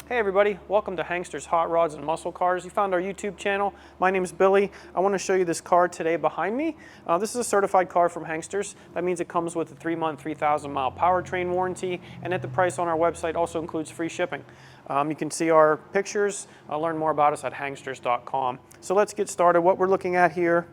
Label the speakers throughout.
Speaker 1: Hey everybody, welcome to Hangster's Hot Rods and Muscle Cars. You found our YouTube channel. My name's Billy. I want to show you this car today behind me. This is a certified car from Hangster's. That means it comes with a 3-month, 3,000-mile powertrain warranty, and at the price on our website also includes free shipping. You can see our pictures, learn more about us at hangsters.com. So let's get started. What we're looking at here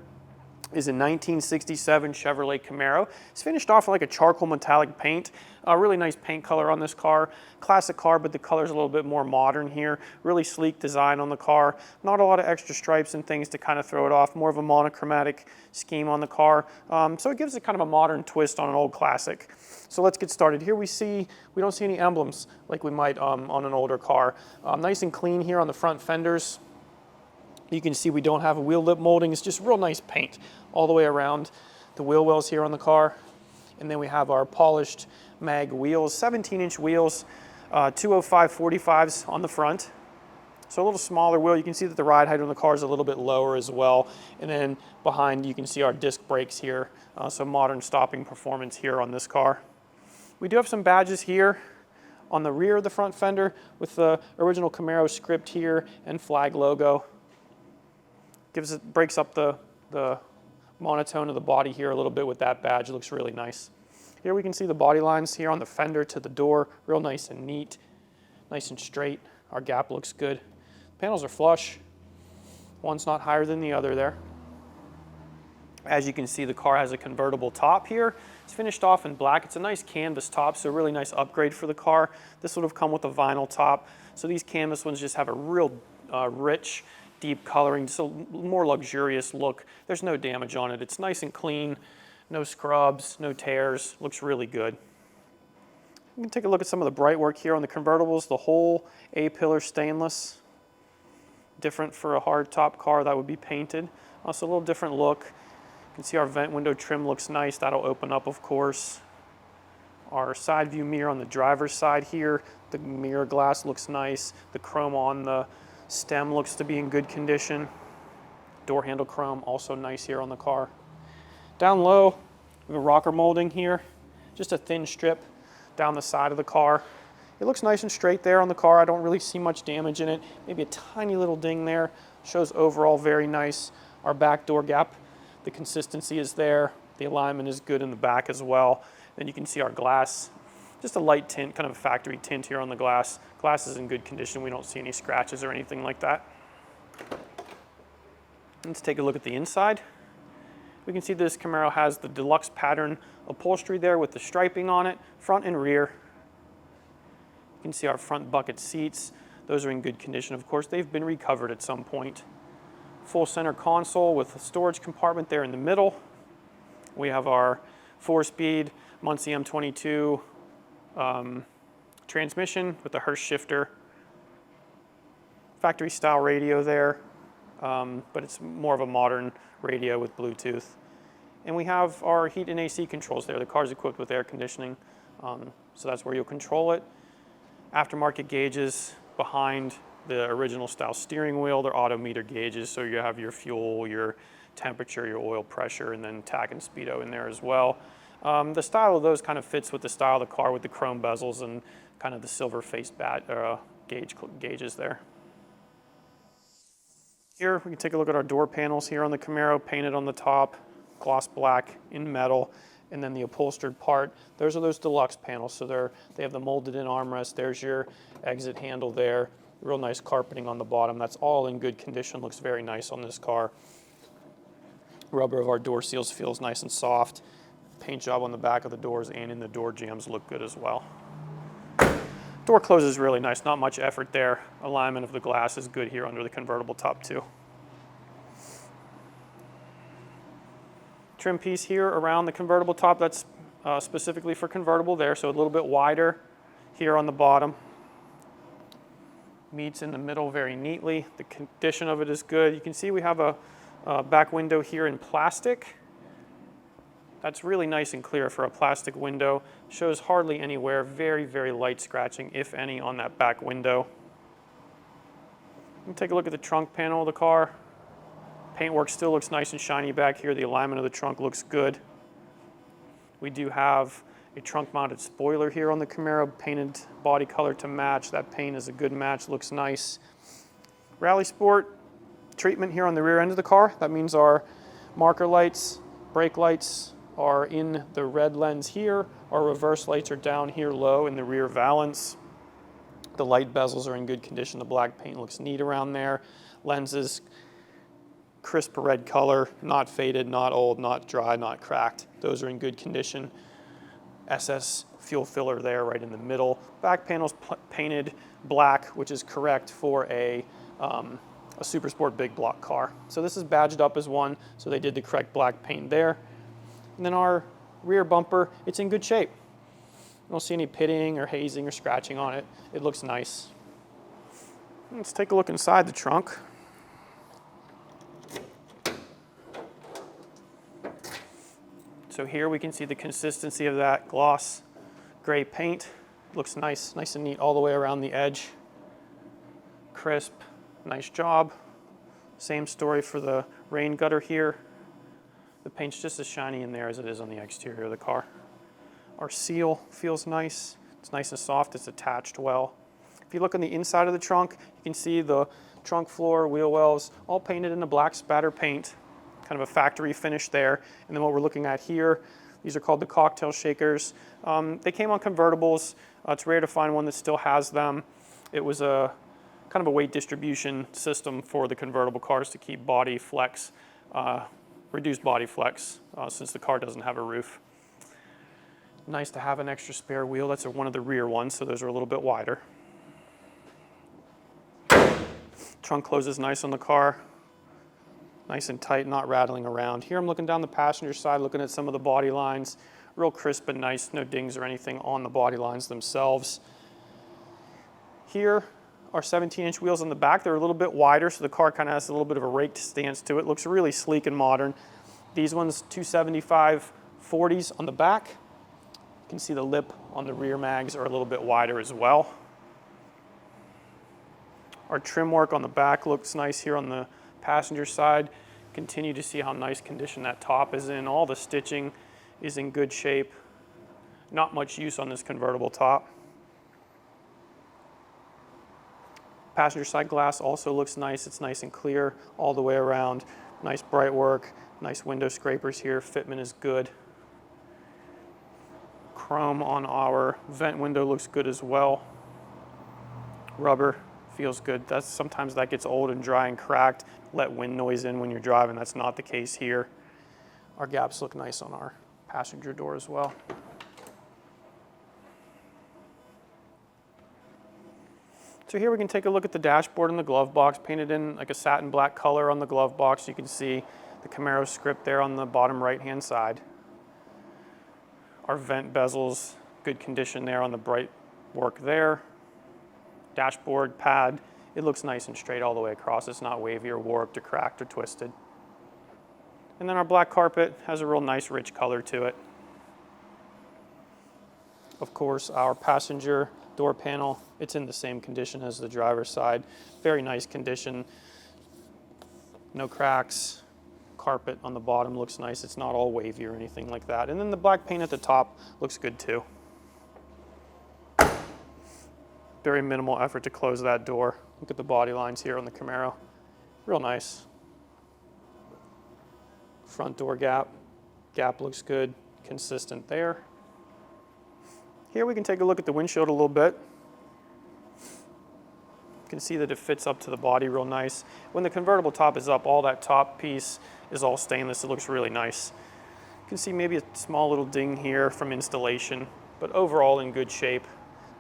Speaker 1: is a 1967 Chevrolet Camaro. It's finished off with like a charcoal metallic paint. A really nice paint color on this car. Classic car, but the color's a little bit more modern here. Really sleek design on the car. Not a lot of extra stripes and things to kind of throw it off. More of a monochromatic scheme on the car. So it gives it kind of a modern twist on an old classic. So let's get started. Here we don't see any emblems like we might on an older car. Nice and clean here on the front fenders. You can see we don't have a wheel lip molding. It's just real nice paint all the way around the wheel wells here on the car. And then we have our polished mag wheels, 17-inch wheels, 205/45s on the front. So a little smaller wheel. You can see that the ride height on the car is a little bit lower as well. And then behind you can see our disc brakes here. So modern stopping performance here on this car. We do have some badges here on the rear of the front fender with the original Camaro script here and flag logo. Breaks up the monotone of the body here a little bit with that badge. It looks really nice. Here we can see the body lines here on the fender to the door, real nice and neat, nice and straight. Our gap looks good. Panels are flush. One's not higher than the other there. As you can see, the car has a convertible top here. It's finished off in black. It's a nice canvas top, so a really nice upgrade for the car. This would have come with a vinyl top. So these canvas ones just have a real rich, deep coloring, just a more luxurious look. There's no damage on it. It's nice and clean, no scrubs, no tears. Looks really good. You can take a look at some of the bright work here on the convertibles. The whole A-pillar stainless, different for a hard top car that would be painted. Also a little different look. You can see our vent window trim looks nice. That'll open up, of course. Our side view mirror on the driver's side here. The mirror glass looks nice. The chrome on the stem looks to be in good condition. Door handle chrome also nice here on the car. Down low, we have a rocker molding here. Just a thin strip down the side of the car. It looks nice and straight there on the car. I don't really see much damage in it. Maybe a tiny little ding there. Shows overall very nice. Our back door gap, the consistency is there. The alignment is good in the back as well. Then you can see our glass. Just a light tint, kind of a factory tint here on the glass. Glass is in good condition. We don't see any scratches or anything like that. Let's take a look at the inside. We can see this Camaro has the Deluxe pattern upholstery there with the striping on it, front and rear. You can see our front bucket seats. Those are in good condition. Of course, they've been recovered at some point. Full center console with a storage compartment there in the middle. We have our 4-speed Muncie M22 transmission with the Hurst shifter. Factory style radio there, but it's more of a modern radio with Bluetooth. And we have our heat and AC controls there. The car's equipped with air conditioning, so that's where you'll control it. Aftermarket gauges behind the original style steering wheel. They're AutoMeter gauges, so you have your fuel, your temperature, your oil pressure, and then tach and speedo in there as well. The style of those kind of fits with the style of the car with the chrome bezels and kind of the silver-faced gauges there. Here we can take a look at our door panels here on the Camaro, painted on the top, gloss black in metal, and then the upholstered part. Those are those Deluxe panels, so they have the molded-in armrest. There's your exit handle there. Real nice carpeting on the bottom. That's all in good condition. Looks very nice on this car. Rubber of our door seals feels nice and soft. Paint job on the back of the doors and in the door jambs look good as well. Door closes really nice, not much effort there. Alignment of the glass is good here under the convertible top too. Trim piece here around the convertible top, that's specifically for convertible there, so a little bit wider here on the bottom. Meets in the middle very neatly. The condition of it is good. You can see we have a back window here in plastic. That's really nice and clear for a plastic window. Shows hardly any wear, very, very light scratching, if any, on that back window. Take a look at the trunk panel of the car. Paintwork still looks nice and shiny back here. The alignment of the trunk looks good. We do have a trunk-mounted spoiler here on the Camaro, painted body color to match. That paint is a good match, looks nice. Rally Sport treatment here on the rear end of the car. That means our marker lights, brake lights are in the red lens here. Our reverse lights are down here low in the rear valance. The light bezels are in good condition. The black paint looks neat around there. Lenses, crisp red color, not faded, not old, not dry, not cracked. Those are in good condition. SS fuel filler there right in the middle. Back panel's painted black, which is correct for a Super Sport big block car. So this is badged up as one, so they did the correct black paint there. And then our rear bumper, it's in good shape. I don't see any pitting or hazing or scratching on it. It looks nice. Let's take a look inside the trunk. So here we can see the consistency of that gloss gray paint. Looks nice and neat all the way around the edge. Crisp, nice job. Same story for the rain gutter here. The paint's just as shiny in there as it is on the exterior of the car. Our seal feels nice. It's nice and soft, it's attached well. If you look on the inside of the trunk, you can see the trunk floor, wheel wells, all painted in a black spatter paint. Kind of a factory finish there. And then what we're looking at here, these are called the cocktail shakers. They came on convertibles. It's rare to find one that still has them. It was a kind of a weight distribution system for the convertible cars to keep body flex, reduced body flex, since the car doesn't have a roof. Nice to have an extra spare wheel. That's one of the rear ones, so those are a little bit wider. Trunk closes nice on the car. Nice and tight, not rattling around. Here I'm looking down the passenger side, looking at some of the body lines. Real crisp and nice, no dings or anything on the body lines themselves. Here are 17-inch wheels on the back. They're a little bit wider, so the car kind of has a little bit of a raked stance to it. Looks really sleek and modern. These ones, 275 40s on the back. You can see the lip on the rear mags are a little bit wider as well. Our trim work on the back looks nice here on the passenger side. Continue to see how nice condition that top is in. All the stitching is in good shape. Not much use on this convertible top. Passenger side glass also looks nice. It's nice and clear all the way around. Nice bright work, nice window scrapers here. Fitment is good. Chrome on our vent window looks good as well. Rubber feels good. Sometimes that gets old and dry and cracked. Let wind noise in when you're driving. That's not the case here. Our gaps look nice on our passenger door as well. So here we can take a look at the dashboard and the glove box, painted in like a satin black color on the glove box. You can see the Camaro script there on the bottom right-hand side. Our vent bezels, good condition there on the bright work there. Dashboard pad, it looks nice and straight all the way across. It's not wavy or warped or cracked or twisted. And then our black carpet has a real nice rich color to it. Of course, our passenger door panel, it's in the same condition as the driver's side. Very nice condition. No cracks. Carpet on the bottom looks nice. It's not all wavy or anything like that. And then the black paint at the top looks good too. Very minimal effort to close that door. Look at the body lines here on the Camaro. Real nice. Front door gap. Gap looks good, consistent there. Here we can take a look at the windshield a little bit. You can see that it fits up to the body real nice. When the convertible top is up, all that top piece is all stainless. It looks really nice. You can see maybe a small little ding here from installation, but overall in good shape.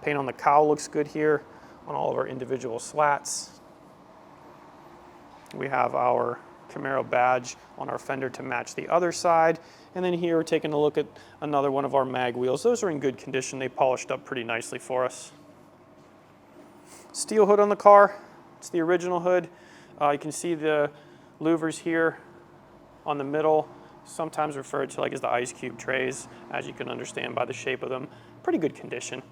Speaker 1: Paint on the cowl looks good here on all of our individual slats. We have our Camaro badge on our fender to match the other side. And then here we're taking a look at another one of our mag wheels. Those are in good condition. They polished up pretty nicely for us. Steel hood on the car. It's the original hood. You can see the louvers here on the middle, sometimes referred to like as the ice cube trays, as you can understand by the shape of them. Pretty good condition.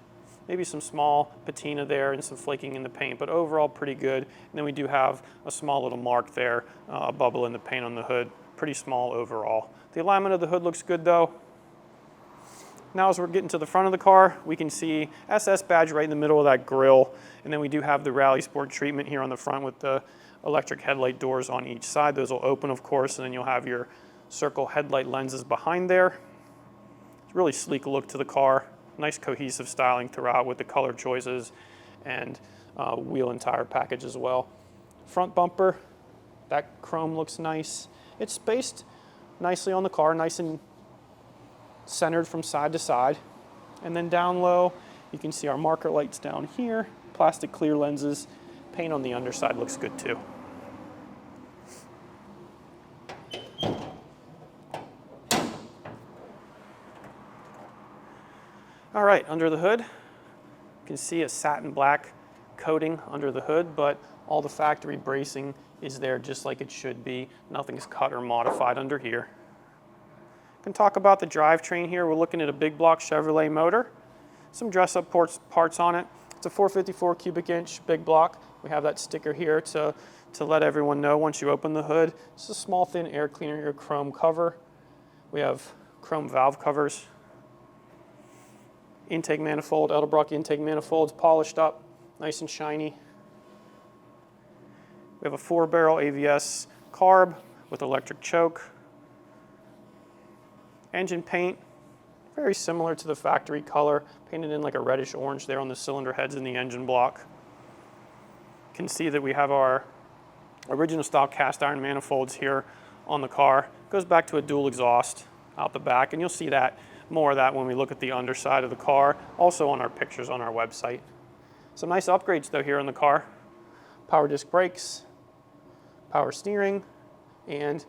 Speaker 1: Maybe some small patina there and some flaking in the paint, but overall pretty good. And then we do have a small little mark there, a bubble in the paint on the hood. Pretty small overall. The alignment of the hood looks good though. Now as we're getting to the front of the car, we can see SS badge right in the middle of that grille. And then we do have the Rally Sport treatment here on the front with the electric headlight doors on each side. Those will open, of course, and then you'll have your circle headlight lenses behind there. It's a really sleek look to the car. Nice cohesive styling throughout with the color choices and wheel and tire package as well. Front bumper, that chrome looks nice. It's spaced nicely on the car, nice and centered from side to side. And then down low, you can see our marker lights down here, plastic clear lenses. Paint on the underside looks good too. All right, under the hood, you can see a satin black coating under the hood, but all the factory bracing is there just like it should be. Nothing's cut or modified under here. Can talk about the drivetrain here. We're looking at a big block Chevrolet motor. Some dress-up parts on it. It's a 454 cubic inch big block. We have that sticker here to let everyone know once you open the hood. It's a small thin air cleaner here, chrome cover. We have chrome valve covers. Intake manifold, Edelbrock intake manifolds, polished up, nice and shiny. We have a 4-barrel AVS carb with electric choke. Engine paint, very similar to the factory color, painted in like a reddish orange there on the cylinder heads in the engine block. You can see that we have our original style cast iron manifolds here on the car. It goes back to a dual exhaust out the back, and you'll see that more of that when we look at the underside of the car, also on our pictures on our website. Some nice upgrades though here in the car. Power disc brakes, power steering, and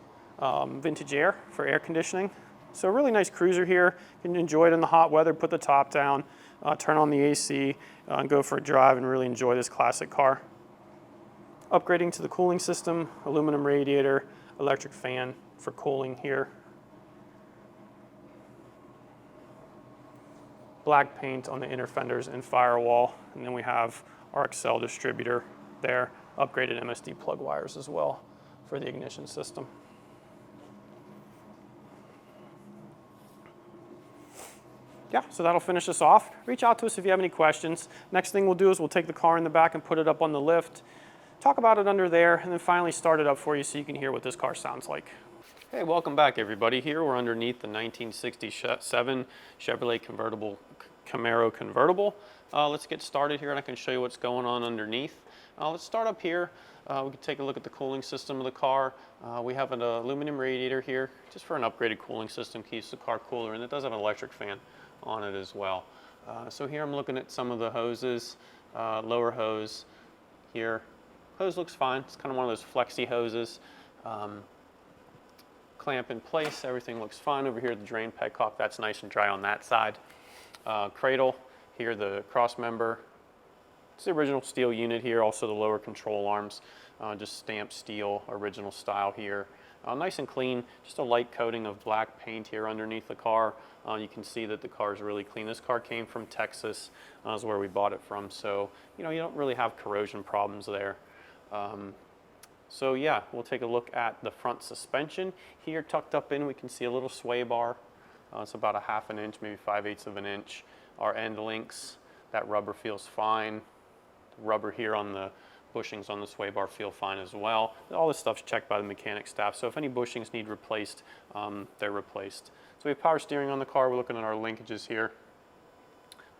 Speaker 1: vintage air for air conditioning. So a really nice cruiser here. You can enjoy it in the hot weather, put the top down, turn on the AC, and go for a drive and really enjoy this classic car. Upgrading to the cooling system, aluminum radiator, electric fan for cooling here. Black paint on the inner fenders and firewall, and then we have our Excel distributor there, upgraded MSD plug wires as well for the ignition system. Yeah, so that'll finish us off. Reach out to us if you have any questions. Next thing we'll do is we'll take the car in the back and put it up on the lift, talk about it under there, and then finally start it up for you so you can hear what this car sounds like. Hey, welcome back everybody. Here we're underneath the 1967 Chevrolet Camaro convertible. Let's get started here and I can show you what's going on underneath. Let's start up here. We can take a look at the cooling system of the car. We have an aluminum radiator here just for an upgraded cooling system, keeps the car cooler, and it does have an electric fan on it as well. So here I'm looking at some of the hoses, lower hose here. Hose looks fine. It's kind of one of those flexi hoses. Clamp in place, everything looks fine. Over here the drain petcock, that's nice and dry on that side. Cradle, here the cross member. It's the original steel unit here, also the lower control arms, just stamped steel, original style here. Nice and clean, just a light coating of black paint here underneath the car. You can see that the car is really clean. This car came from Texas, is where we bought it from, so you don't really have corrosion problems there. So yeah, we'll take a look at the front suspension. Here tucked up in we can see a little sway bar. It's about a ½ an inch, maybe 5/8 of an inch. Our end links, that rubber feels fine. Rubber here on the bushings on the sway bar feel fine as well. All this stuff's checked by the mechanic staff, so if any bushings need replaced, they're replaced. So we have power steering on the car. We're looking at our linkages here.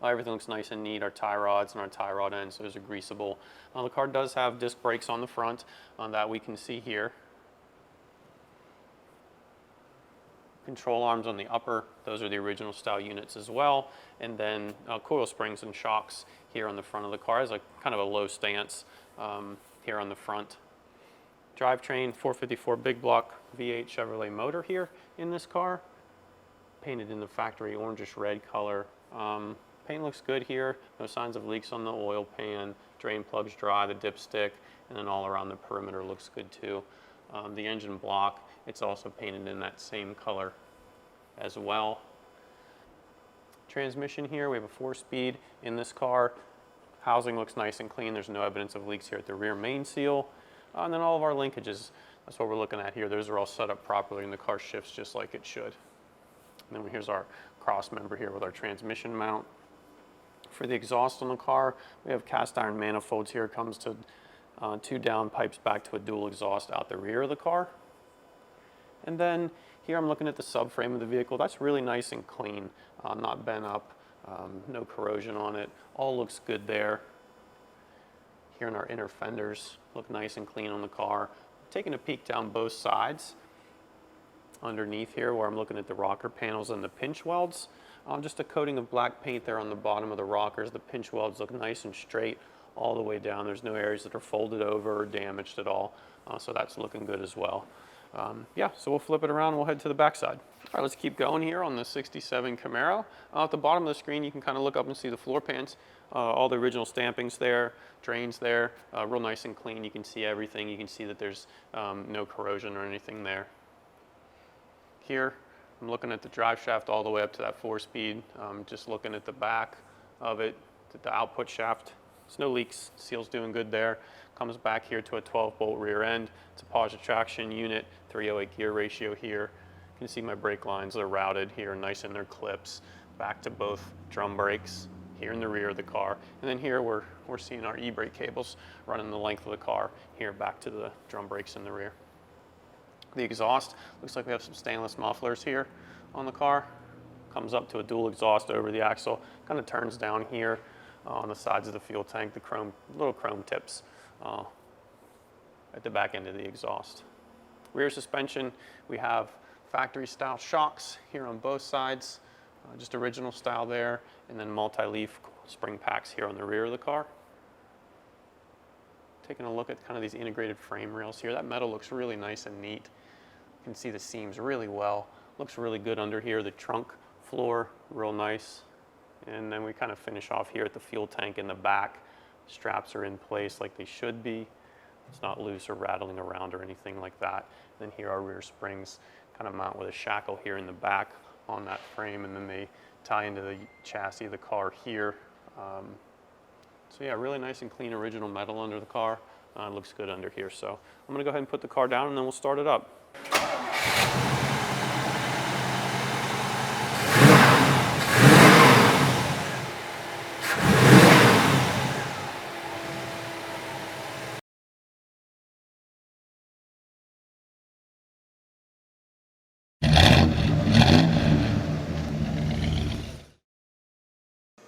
Speaker 1: Everything looks nice and neat. Our tie rods and our tie rod ends, those are greasable. The car does have disc brakes on the front that we can see here. Control arms on the upper, those are the original style units as well. And then coil springs and shocks here on the front of the car as a kind of a low stance here on the front. Drivetrain, 454 big block V8 Chevrolet motor here in this car. Painted in the factory orangish red color. Paint looks good here, no signs of leaks on the oil pan, drain plugs dry, the dipstick, and then all around the perimeter looks good too. The engine block, it's also painted in that same color as well. Transmission here, we have a 4-speed in this car. Housing looks nice and clean, there's no evidence of leaks here at the rear main seal. And then all of our linkages, that's what we're looking at here. Those are all set up properly and the car shifts just like it should. And then here's our cross member here with our transmission mount. For the exhaust on the car, we have cast iron manifolds here. It comes to 2 down pipes back to a dual exhaust out the rear of the car. And then here I'm looking at the subframe of the vehicle. That's really nice and clean, not bent up, no corrosion on it. All looks good there. Here in our inner fenders, look nice and clean on the car. Taking a peek down both sides. Underneath here where I'm looking at the rocker panels and the pinch welds, just a coating of black paint there on the bottom of the rockers. The pinch welds look nice and straight all the way down. There's no areas that are folded over or damaged at all, so that's looking good as well. Yeah, so we'll flip it around and we'll head to the back side. All right, let's keep going here on the 67 Camaro. At the bottom of the screen, you can kind of look up and see the floor pans. All the original stampings there, drains there, real nice and clean. You can see everything. You can see that there's no corrosion or anything there. Here, I'm looking at the drive shaft all the way up to that 4-speed. Just looking at the back of it, the output shaft. There's no leaks, seal's doing good there. Comes back here to a 12-bolt rear end. It's a POSI traction unit, 308 gear ratio here. You can see my brake lines are routed here, nice in their clips. Back to both drum brakes here in the rear of the car. And then here we're seeing our e-brake cables running the length of the car here back to the drum brakes in the rear. The exhaust, looks like we have some stainless mufflers here on the car. Comes up to a dual exhaust over the axle, kind of turns down here on the sides of the fuel tank, the chrome, little chrome tips at the back end of the exhaust. Rear suspension, we have factory style shocks here on both sides, just original style there, and then multi-leaf spring packs here on the rear of the car. Taking a look at kind of these integrated frame rails here, that metal looks really nice and neat. You can see the seams really well. Looks really good under here. The trunk floor, real nice. And then we kind of finish off here at the fuel tank in the back. Straps are in place like they should be. It's not loose or rattling around or anything like that. Then here our rear springs kind of mount with a shackle here in the back on that frame, and then they tie into the chassis of the car here. So yeah, really nice and clean original metal under the car. It looks good under here. So I'm gonna go ahead and put the car down and then we'll start it up.